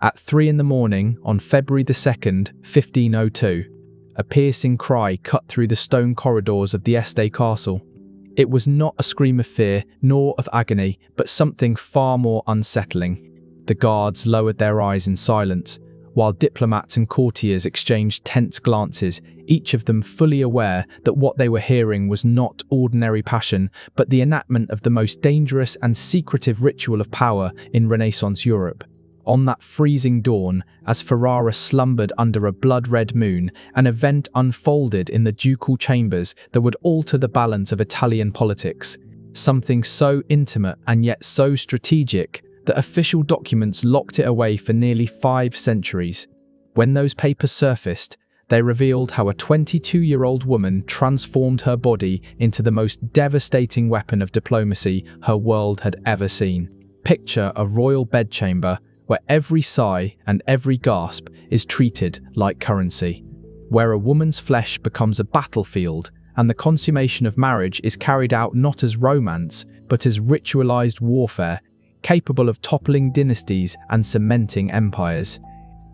At 3 in the morning on February the 2nd, 1502, a piercing cry cut through the stone corridors of the Este castle. It was not a scream of fear nor of agony, but something far more unsettling. The guards lowered their eyes in silence, while diplomats and courtiers exchanged tense glances, each of them fully aware that what they were hearing was not ordinary passion, but the enactment of the most dangerous and secretive ritual of power in Renaissance Europe. On that freezing dawn, as Ferrara slumbered under a blood-red moon, an event unfolded in the ducal chambers that would alter the balance of Italian politics. Something so intimate and yet so strategic that official documents locked it away for nearly 5 centuries. When those papers surfaced, they revealed how a 22-year-old woman transformed her body into the most devastating weapon of diplomacy her world had ever seen. Picture a royal bedchamber where every sigh and every gasp is treated like currency, where a woman's flesh becomes a battlefield and the consummation of marriage is carried out not as romance, but as ritualized warfare, capable of toppling dynasties and cementing empires.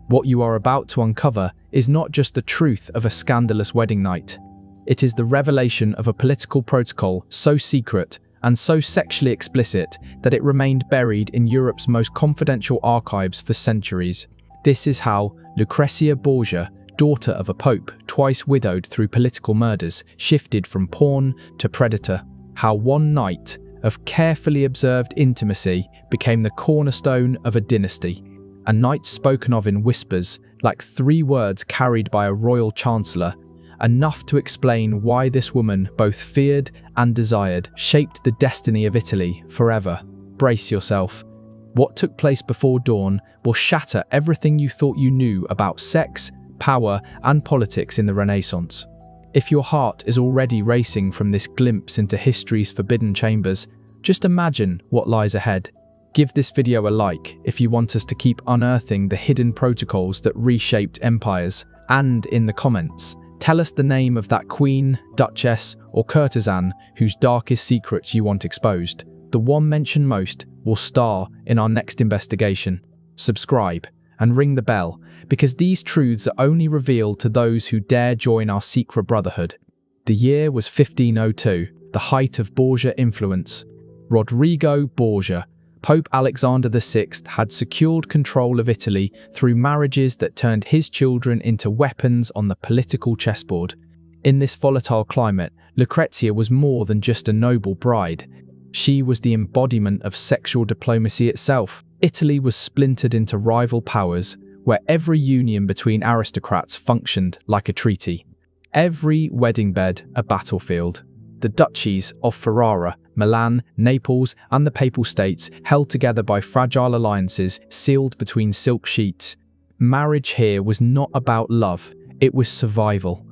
What you are about to uncover is not just the truth of a scandalous wedding night. It is the revelation of a political protocol so secret and so sexually explicit that it remained buried in Europe's most confidential archives for centuries. This is how Lucrezia Borgia, daughter of a pope, twice widowed through political murders, shifted from pawn to predator. How one night of carefully observed intimacy became the cornerstone of a dynasty. A night spoken of in whispers, like 3 words carried by a royal chancellor, enough to explain why this woman both feared and desired, shaped the destiny of Italy forever. Brace yourself. What took place before dawn will shatter everything you thought you knew about sex, power, and politics in the Renaissance. If your heart is already racing from this glimpse into history's forbidden chambers, just imagine what lies ahead. Give this video a like if you want us to keep unearthing the hidden protocols that reshaped empires, and in the comments, tell us the name of that queen, duchess, or courtesan whose darkest secrets you want exposed. The one mentioned most will star in our next investigation. Subscribe and ring the bell, because these truths are only revealed to those who dare join our secret brotherhood. The year was 1502, the height of Borgia influence. Rodrigo Borgia, Pope Alexander VI, had secured control of Italy through marriages that turned his children into weapons on the political chessboard. In this volatile climate, Lucrezia was more than just a noble bride. She was the embodiment of sexual diplomacy itself. Italy was splintered into rival powers, where every union between aristocrats functioned like a treaty. Every wedding bed a battlefield. The duchies of Ferrara, Milan, Naples, and the Papal States, held together by fragile alliances sealed between silk sheets. Marriage here was not about love, it was survival.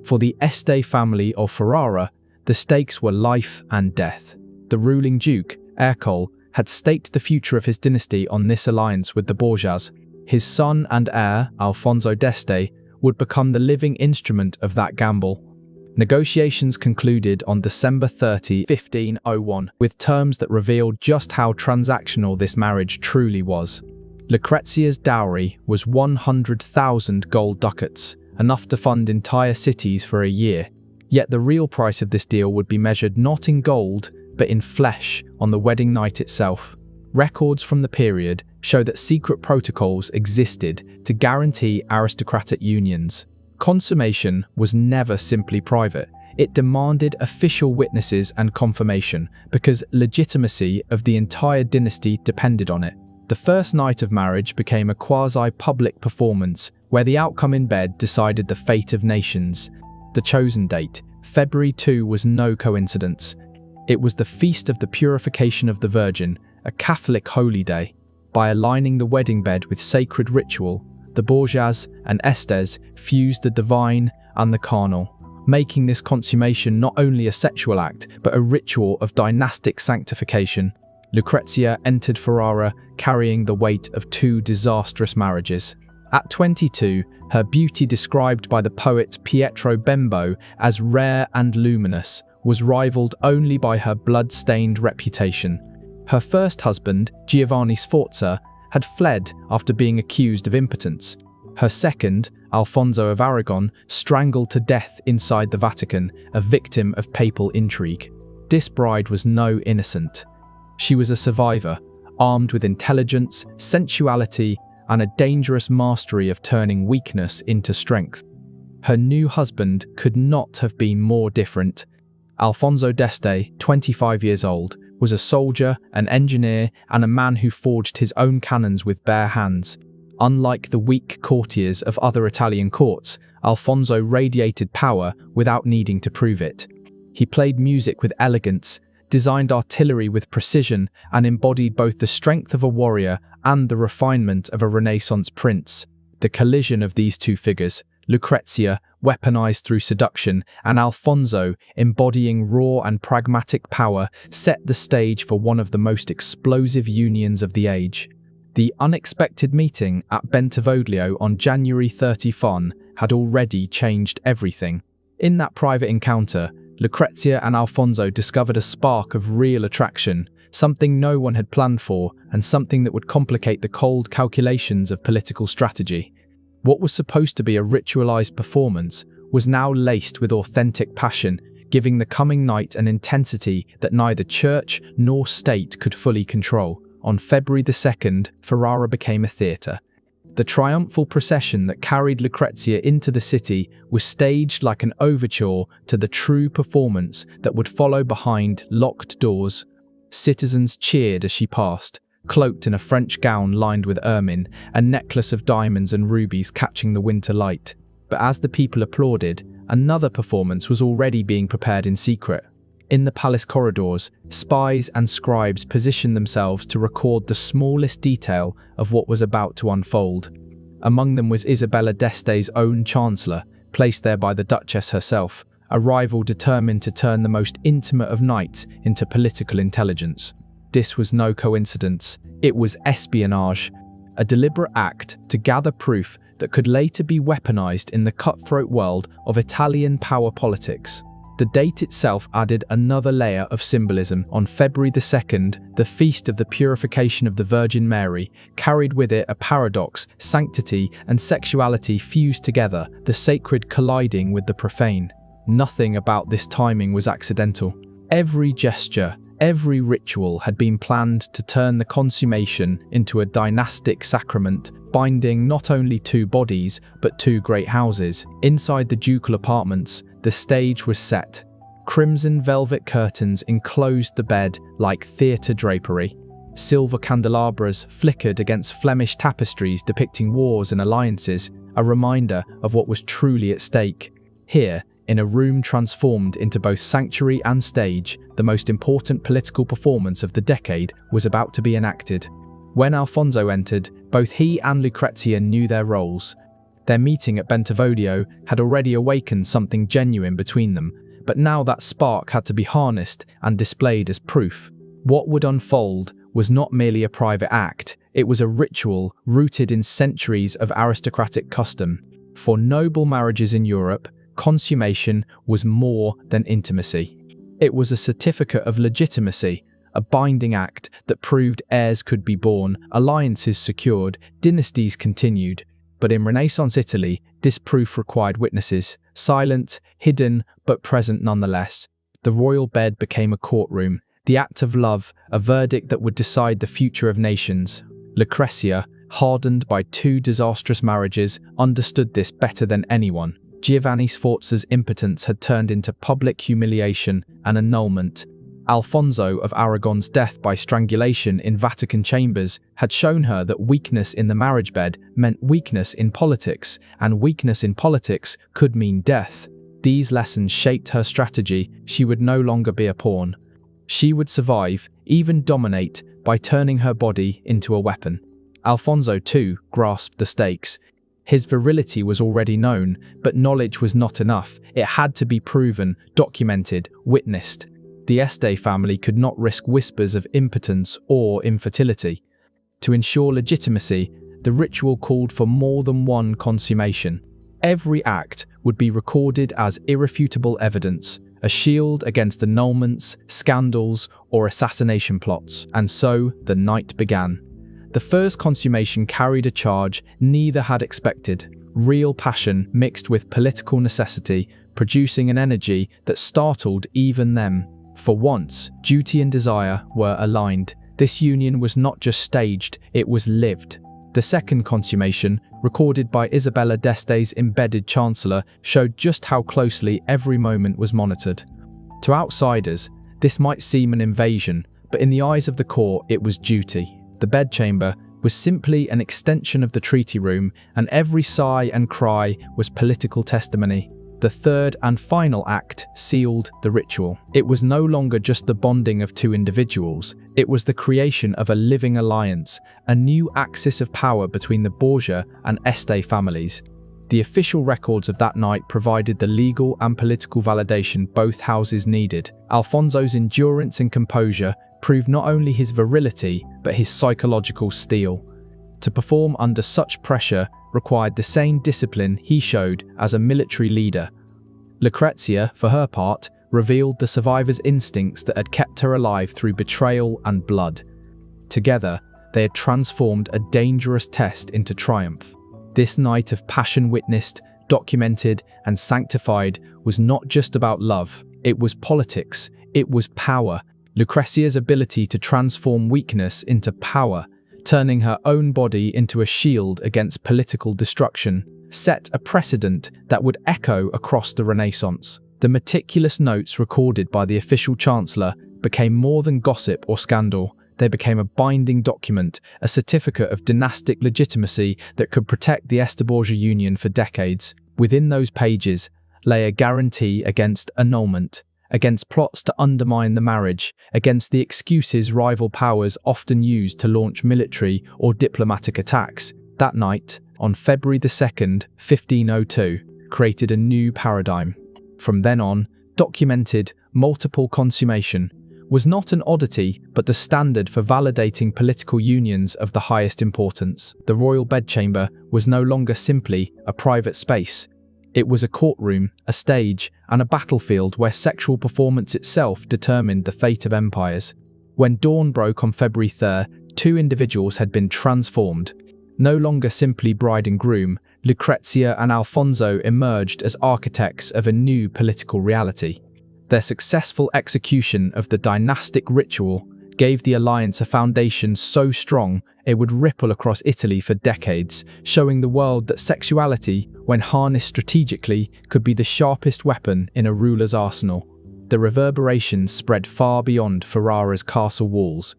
For the Este family of Ferrara, the stakes were life and death. The ruling duke, Ercole, had staked the future of his dynasty on this alliance with the Borgias. His son and heir, Alfonso d'Este, would become the living instrument of that gamble. Negotiations concluded on December 30, 1501, with terms that revealed just how transactional this marriage truly was. Lucrezia's dowry was 100,000 gold ducats, enough to fund entire cities for a year. Yet the real price of this deal would be measured not in gold, but in flesh on the wedding night itself. Records from the period show that secret protocols existed to guarantee aristocratic unions. Consummation was never simply private. It demanded official witnesses and confirmation, because legitimacy of the entire dynasty depended on it. The first night of marriage became a quasi-public performance, where the outcome in bed decided the fate of nations. The chosen date, February 2, was no coincidence. It was the Feast of the Purification of the Virgin, a Catholic holy day. By aligning the wedding bed with sacred ritual, the Borgias and Estes fused the divine and the carnal, making this consummation not only a sexual act, but a ritual of dynastic sanctification. Lucrezia entered Ferrara carrying the weight of 2 disastrous marriages. At 22, her beauty, described by the poet Pietro Bembo as rare and luminous, was rivaled only by her blood-stained reputation. Her first husband, Giovanni Sforza, had fled after being accused of impotence. Her second, Alfonso of Aragon, strangled to death inside the Vatican, a victim of papal intrigue. This bride was no innocent. She was a survivor, armed with intelligence, sensuality, and a dangerous mastery of turning weakness into strength. Her new husband could not have been more different. Alfonso d'Este, 25 years old, was a soldier, an engineer, and a man who forged his own cannons with bare hands. Unlike the weak courtiers of other Italian courts, Alfonso radiated power without needing to prove it. He played music with elegance, designed artillery with precision, and embodied both the strength of a warrior and the refinement of a Renaissance prince. The collision of these two figures, Lucrezia, weaponized through seduction, and Alfonso, embodying raw and pragmatic power, set the stage for one of the most explosive unions of the age. The unexpected meeting at Bentivoglio on January 31 had already changed everything. In that private encounter, Lucrezia and Alfonso discovered a spark of real attraction, something no one had planned for, and something that would complicate the cold calculations of political strategy. What was supposed to be a ritualized performance was now laced with authentic passion, giving the coming night an intensity that neither church nor state could fully control. On February 2nd, Ferrara became a theatre. The triumphal procession that carried Lucrezia into the city was staged like an overture to the true performance that would follow behind locked doors. Citizens cheered as she passed, cloaked in a French gown lined with ermine, a necklace of diamonds and rubies catching the winter light. But as the people applauded, another performance was already being prepared in secret. In the palace corridors, spies and scribes positioned themselves to record the smallest detail of what was about to unfold. Among them was Isabella d'Este's own chancellor, placed there by the Duchess herself, a rival determined to turn the most intimate of knights into political intelligence. This was no coincidence. It was espionage, a deliberate act to gather proof that could later be weaponized in the cutthroat world of Italian power politics. The date itself added another layer of symbolism. On February 2nd, the Feast of the Purification of the Virgin Mary carried with it a paradox: sanctity and sexuality fused together, the sacred colliding with the profane. Nothing about this timing was accidental. Every gesture, every ritual had been planned to turn the consummation into a dynastic sacrament, binding not only two bodies, but two great houses. Inside the ducal apartments, the stage was set. Crimson velvet curtains enclosed the bed like theatre drapery. Silver candelabras flickered against Flemish tapestries depicting wars and alliances, a reminder of what was truly at stake. Here, in a room transformed into both sanctuary and stage, the most important political performance of the decade was about to be enacted. When Alfonso entered, both he and Lucrezia knew their roles. Their meeting at Bentivoglio had already awakened something genuine between them, but now that spark had to be harnessed and displayed as proof. What would unfold was not merely a private act, it was a ritual rooted in centuries of aristocratic custom. For noble marriages in Europe, consummation was more than intimacy. It was a certificate of legitimacy, a binding act that proved heirs could be born, alliances secured, dynasties continued. But in Renaissance Italy, this proof required witnesses, silent, hidden, but present nonetheless. The royal bed became a courtroom, the act of love, a verdict that would decide the future of nations. Lucrezia, hardened by two disastrous marriages, understood this better than anyone. Giovanni Sforza's impotence had turned into public humiliation and annulment. Alfonso of Aragon's death by strangulation in Vatican chambers had shown her that weakness in the marriage bed meant weakness in politics, and weakness in politics could mean death. These lessons shaped her strategy. She would no longer be a pawn. She would survive, even dominate, by turning her body into a weapon. Alfonso, too, grasped the stakes. His virility was already known, but knowledge was not enough. It had to be proven, documented, witnessed. The Este family could not risk whispers of impotence or infertility. To ensure legitimacy, the ritual called for more than one consummation. Every act would be recorded as irrefutable evidence, a shield against annulments, scandals, or assassination plots. And so the night began. The first consummation carried a charge neither had expected: real passion mixed with political necessity, producing an energy that startled even them. For once, duty and desire were aligned. This union was not just staged, it was lived. The second consummation, recorded by Isabella d'Este's embedded chancellor, showed just how closely every moment was monitored. To outsiders, this might seem an invasion, but in the eyes of the court, it was duty. The bedchamber was simply an extension of the treaty room, and every sigh and cry was political testimony. The third and final act sealed the ritual. It was no longer just the bonding of two individuals, it was the creation of a living alliance, a new axis of power between the Borgia and Este families. The official records of that night provided the legal and political validation both houses needed. Alfonso's endurance and composure proved not only his virility, but his psychological steel. To perform under such pressure required the same discipline he showed as a military leader. Lucrezia, for her part, revealed the survivor's instincts that had kept her alive through betrayal and blood. Together, they had transformed a dangerous test into triumph. This night of passion witnessed, documented, and sanctified was not just about love, it was politics, it was power. Lucrezia's ability to transform weakness into power, turning her own body into a shield against political destruction, set a precedent that would echo across the Renaissance. The meticulous notes recorded by the official chancellor became more than gossip or scandal. They became a binding document, a certificate of dynastic legitimacy that could protect the Este-Borgia union for decades. Within those pages lay a guarantee against annulment, against plots to undermine the marriage, against the excuses rival powers often used to launch military or diplomatic attacks. That night, on February 2nd, 1502, created a new paradigm. From then on, documented multiple consummation was not an oddity but the standard for validating political unions of the highest importance. The royal bedchamber was no longer simply a private space. It was a courtroom, a stage, and a battlefield where sexual performance itself determined the fate of empires. When dawn broke on February 3rd, two individuals had been transformed. No longer simply bride and groom, Lucrezia and Alfonso emerged as architects of a new political reality. Their successful execution of the dynastic ritual gave the alliance a foundation so strong it would ripple across Italy for decades, showing the world that sexuality, when harnessed strategically, could be the sharpest weapon in a ruler's arsenal. The reverberations spread far beyond Ferrara's castle walls.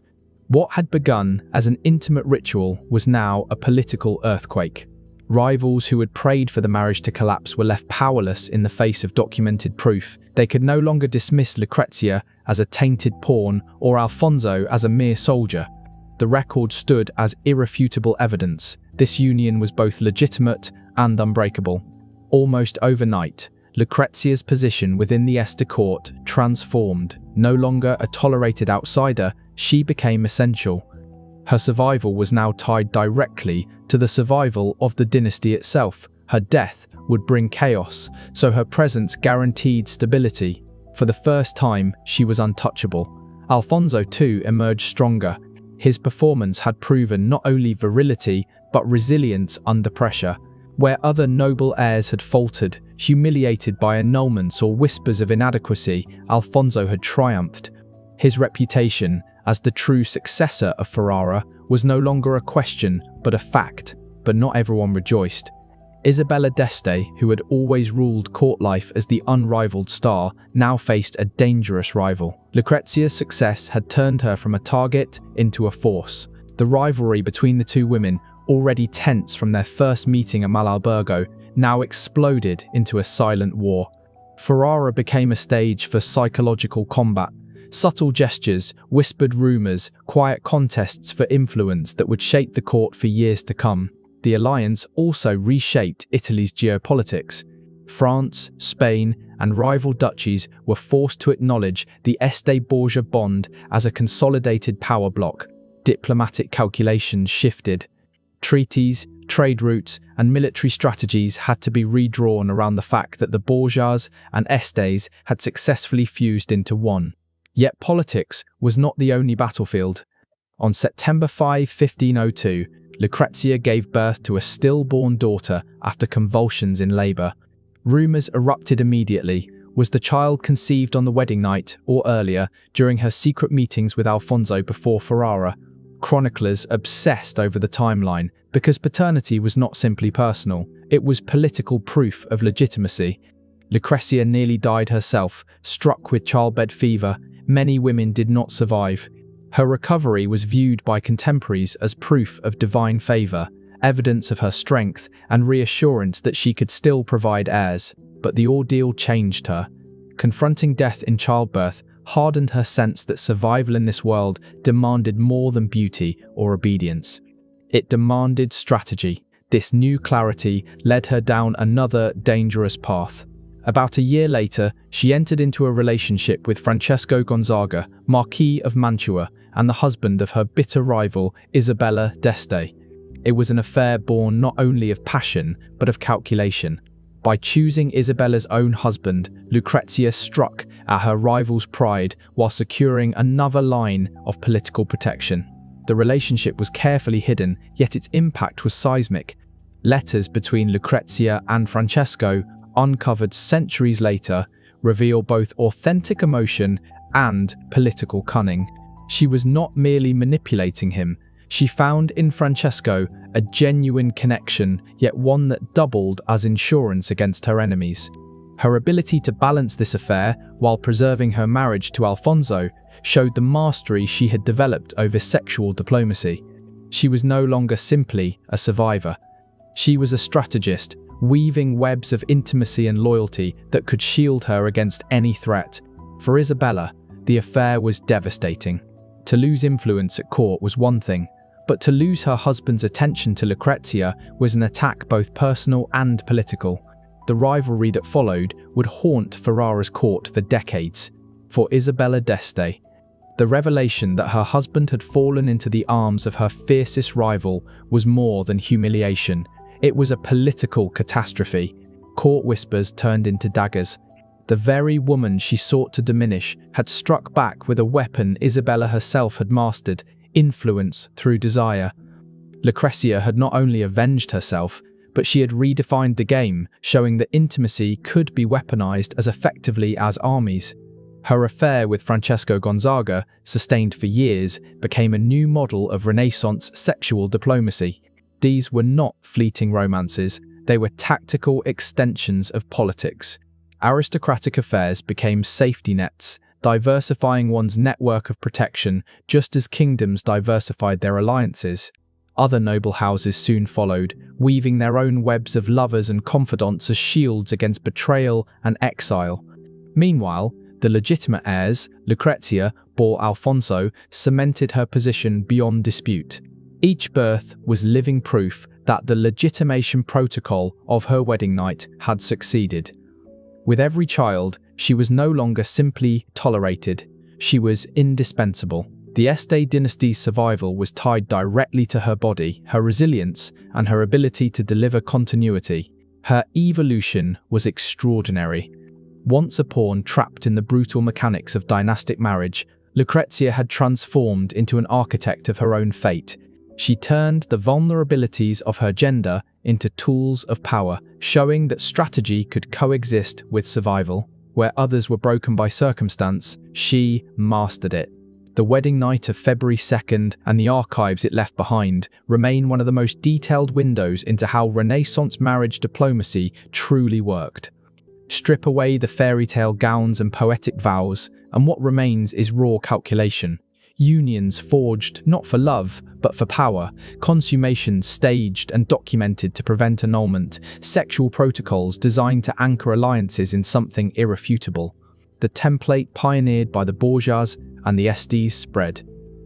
What had begun as an intimate ritual was now a political earthquake. Rivals who had prayed for the marriage to collapse were left powerless in the face of documented proof. They could no longer dismiss Lucrezia as a tainted pawn or Alfonso as a mere soldier. The record stood as irrefutable evidence. This union was both legitimate and unbreakable. Almost overnight, Lucrezia's position within the Este court transformed. No longer a tolerated outsider, she became essential. Her survival was now tied directly to the survival of the dynasty itself. Her death would bring chaos, so her presence guaranteed stability. For the first time, she was untouchable. Alfonso too emerged stronger. His performance had proven not only virility, but resilience under pressure. Where other noble heirs had faltered, humiliated by annulments or whispers of inadequacy, Alfonso had triumphed. His reputation as the true successor of Ferrara was no longer a question, but a fact. But not everyone rejoiced. Isabella d'Este, who had always ruled court life as the unrivaled star, now faced a dangerous rival. Lucrezia's success had turned her from a target into a force. The rivalry between the two women, already tense from their first meeting at Malalbergo, now exploded into a silent war. Ferrara became a stage for psychological combat. Subtle gestures, whispered rumours, quiet contests for influence that would shape the court for years to come. The alliance also reshaped Italy's geopolitics. France, Spain, and rival duchies were forced to acknowledge the Este-Borgia bond as a consolidated power bloc. Diplomatic calculations shifted. Treaties, trade routes, and military strategies had to be redrawn around the fact that the Borgias and Estes had successfully fused into one. Yet politics was not the only battlefield. On September 5, 1502, Lucrezia gave birth to a stillborn daughter after convulsions in labour. Rumours erupted immediately. Was the child conceived on the wedding night or earlier, during her secret meetings with Alfonso before Ferrara? Chroniclers obsessed over the timeline because paternity was not simply personal, it was political proof of legitimacy. Lucrezia nearly died herself, struck with childbed fever. Many women did not survive. Her recovery was viewed by contemporaries as proof of divine favour, evidence of her strength and reassurance that she could still provide heirs. But the ordeal changed her. Confronting death in childbirth hardened her sense that survival in this world demanded more than beauty or obedience. It demanded strategy. This new clarity led her down another dangerous path. About a year later, she entered into a relationship with Francesco Gonzaga, Marquis of Mantua, and the husband of her bitter rival, Isabella d'Este. It was an affair born not only of passion, but of calculation. By choosing Isabella's own husband, Lucrezia struck at her rival's pride while securing another line of political protection. The relationship was carefully hidden, yet its impact was seismic. Letters between Lucrezia and Francesco, uncovered centuries later, reveal both authentic emotion and political cunning. She was not merely manipulating him. She found in Francesco a genuine connection, yet one that doubled as insurance against her enemies. Her ability to balance this affair while preserving her marriage to Alfonso showed the mastery she had developed over sexual diplomacy. She was no longer simply a survivor. She was a strategist, weaving webs of intimacy and loyalty that could shield her against any threat. For Isabella, the affair was devastating. To lose influence at court was one thing, but to lose her husband's attention to Lucrezia was an attack both personal and political. The rivalry that followed would haunt Ferrara's court for decades. For Isabella d'Este, the revelation that her husband had fallen into the arms of her fiercest rival was more than humiliation. It was a political catastrophe. Court whispers turned into daggers. The very woman she sought to diminish had struck back with a weapon Isabella herself had mastered: influence through desire. Lucrezia had not only avenged herself, but she had redefined the game, showing that intimacy could be weaponized as effectively as armies. Her affair with Francesco Gonzaga, sustained for years, became a new model of Renaissance sexual diplomacy. These were not fleeting romances, they were tactical extensions of politics. Aristocratic affairs became safety nets, diversifying one's network of protection just as kingdoms diversified their alliances. Other noble houses soon followed, weaving their own webs of lovers and confidants as shields against betrayal and exile. Meanwhile, the legitimate heirs, Lucrezia bore Alfonso, cemented her position beyond dispute. Each birth was living proof that the legitimation protocol of her wedding night had succeeded. With every child, she was no longer simply tolerated, she was indispensable. The Este dynasty's survival was tied directly to her body, her resilience, and her ability to deliver continuity. Her evolution was extraordinary. Once a pawn trapped in the brutal mechanics of dynastic marriage, Lucrezia had transformed into an architect of her own fate. She turned the vulnerabilities of her gender into tools of power, showing that strategy could coexist with survival. Where others were broken by circumstance, she mastered it. The wedding night of February 2nd and the archives it left behind remain one of the most detailed windows into how Renaissance marriage diplomacy truly worked. Strip away the fairy tale gowns and poetic vows, and what remains is raw calculation. Unions forged not for love, but for power, consummations staged and documented to prevent annulment, sexual protocols designed to anchor alliances in something irrefutable. The template pioneered by the Borgias and the Estes spread.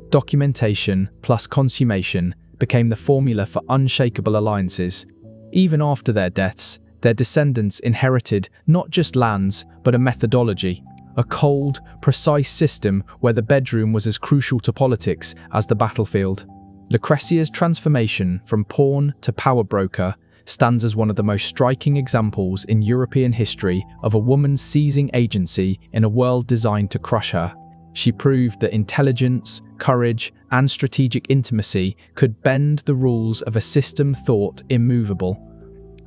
Documentation plus consummation became the formula for unshakable alliances. Even after their deaths, their descendants inherited not just lands, but a methodology. A cold, precise system where the bedroom was as crucial to politics as the battlefield. Lucrezia's transformation from pawn to power broker stands as one of the most striking examples in European history of a woman seizing agency in a world designed to crush her. She proved that intelligence, courage, and strategic intimacy could bend the rules of a system thought immovable.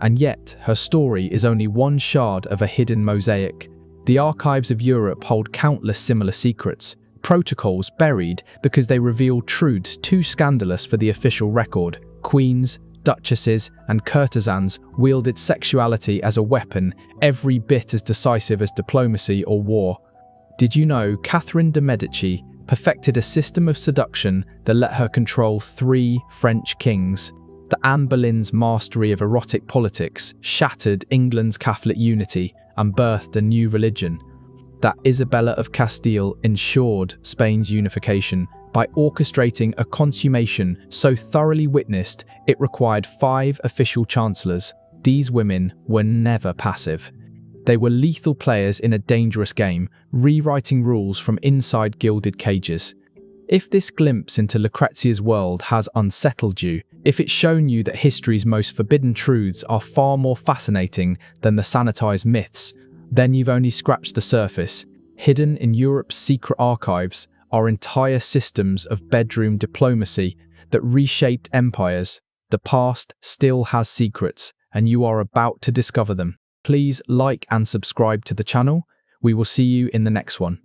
And yet, her story is only one shard of a hidden mosaic. The archives of Europe hold countless similar secrets, protocols buried because they reveal truths too scandalous for the official record. Queens, duchesses, and courtesans wielded sexuality as a weapon every bit as decisive as diplomacy or war. Did you know Catherine de' Medici perfected a system of seduction that let her control 3 French kings? The Anne Boleyn's mastery of erotic politics shattered England's Catholic unity and birthed a new religion. That Isabella of Castile ensured Spain's unification by orchestrating a consummation so thoroughly witnessed it required 5 official chancellors. These women were never passive. They were lethal players in a dangerous game, rewriting rules from inside gilded cages. If this glimpse into Lucrezia's world has unsettled you, if it's shown you that history's most forbidden truths are far more fascinating than the sanitized myths, then you've only scratched the surface. Hidden in Europe's secret archives are entire systems of bedroom diplomacy that reshaped empires. The past still has secrets, and you are about to discover them. Please like and subscribe to the channel. We will see you in the next one.